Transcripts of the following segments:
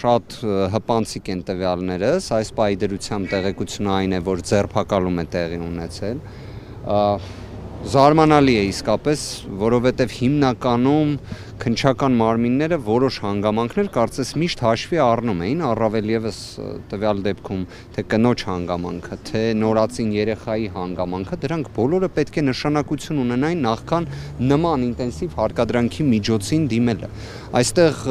շատ հպանցիկ են տվյալներս, այս պահի դրությամբ տեղեկությունը այն է, որ ձերբակալում է տեղի ունեցել։ Զարմանալի է իսկապես, որովհետև հիմնականում քննչական մարմինները որոշ հանգամանքներ կարծես միշտ հաշվի առնում էին, առավել ևս տվյալ դեպքում թե կնոջ հանգամանքը, թե նորածին երեխայի հանգամանքը, դրանք բոլորը պետք է նշանակություն ունենային նախքան նման ինտենսիվ հարկադրանքի միջոցին դիմելը։ Այստեղ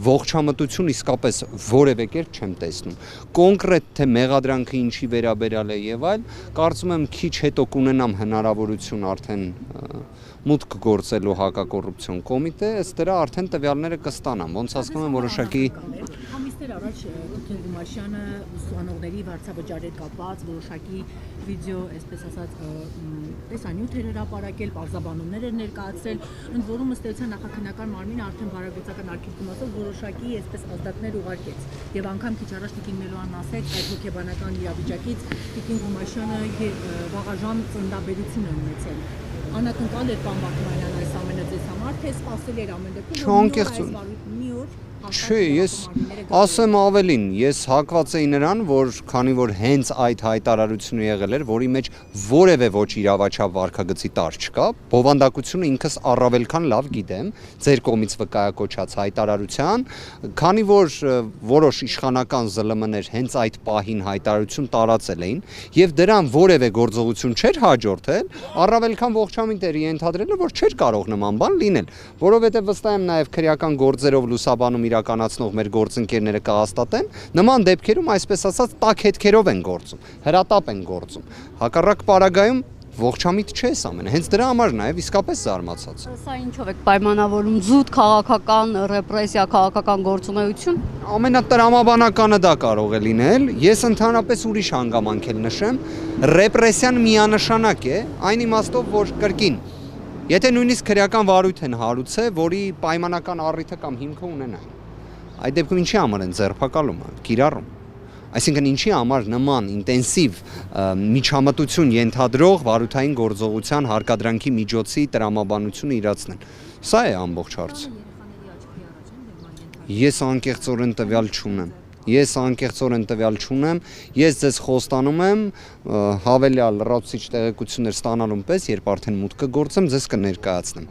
ողջամտություն իսկապես որևէ կերպ չեմ տեսնում։ Կոնկրետ թե մեղադրանքը ինչի վերաբերյալ է եւ այլ, կարծում եմ քիչ հետո կունենամ հնարավորություն արդեն մուտք գործելու հակակոռուպցիոն կոմիտե, ըստ դրա արդեն տվյալները կստանամ, ոնց հասկանում եմ որոշակի Ամիսներ առաջ Տիկին Գումաշյանը ուսանողների վարձավճարի հետ կապված որոշակի վիդեո, այսպես ասած, տեսանյութ էր հրապարակել, պարզաբանումներ էր ներկայացրել, ընդ որում ըստ էության նախաքննական մարմինը արդեն բարեգործական արգելքում ասած որոշակի այսպես ազդակներ ուղարկեց։ Եվ անգամ քիչ առաջ Տիկին Մելոյանն ասեց, այդ հոգեբանական իրավիճակից Տիկին Գումաշյանը վաղաժամ ծննդաբերություն է ունեցել։ Անակնկալ էր պարոն Բակմանյան այս ամենը ձեզ համար, թե սպասել էր ամեն դեպքում Չէ, ես ասեմ ավելին, ես հակված էի նրան, որ քանի որ հենց այդ հայտարարությունը եղել էր, որի մեջ որևէ ոչ իրավաչափ վարքագծի տար չկա, բովանդակությունը ինքս առավել քան լավ գիտեմ, ձեր կողմից վկայակոչած հայտարարության, քանի որ որոշ իշխանական ԶԼՄ-ներ հենց այդ պահին հայտարարություն տարածել էին, եւ դրան որևէ գործողություն չէր հաջորդել, առավել քան ողջամիտ էր ենթադրելը, որ չէր կարող նման բան լինել, որովհետեւ վստահ եմ նաեւ քրեական գործերով լուսաբանում իրականացնող մեր գործընկերները կհաստատեն, նման դեպքերում այսպես ասած տաք հետքերով են գործում, հրատապ են գործում։ Հակառակ պարագայում ողջամիտ չէ այս ամենը, հենց դրա համար նաև իսկապես զարմացած։ Սա ինչով եք պայմանավորում զուտ քաղաքական ռեպրեսիա, քաղաքական գործունեություն։ Ամենատրամաբանականը դա կարող է լինել, ես ընդհանրապես ուրիշ հանգամանք էլ նշեմ, ռեպրեսիան միանշանակ է, այն իմաստով, որ կրկին եթե նույնիսկ քրեական վարույթ են հարուցել, որի պայմանական առիթը կամ հիմքը ունենային։ Այդ դեպքում ինչի համար են ձերբակալում, կիրառում։ Այսինքն ինչի համար նման ինտենսիվ միջամտություն ենթադրող վարութային գործողության հարկադրանքի միջոցի տրամաբանությունը իրացնեն։ Սա է ամբողջ հարցը։ Ես անկեղծորեն տվյալ չունեմ, ես ձեզ խոստանում եմ հավելյալ լրացուցիչ տեղեկություններ ստանալուն պես, երբ արդեն մուտք կգործեմ, ձեզ կներկայացնեմ։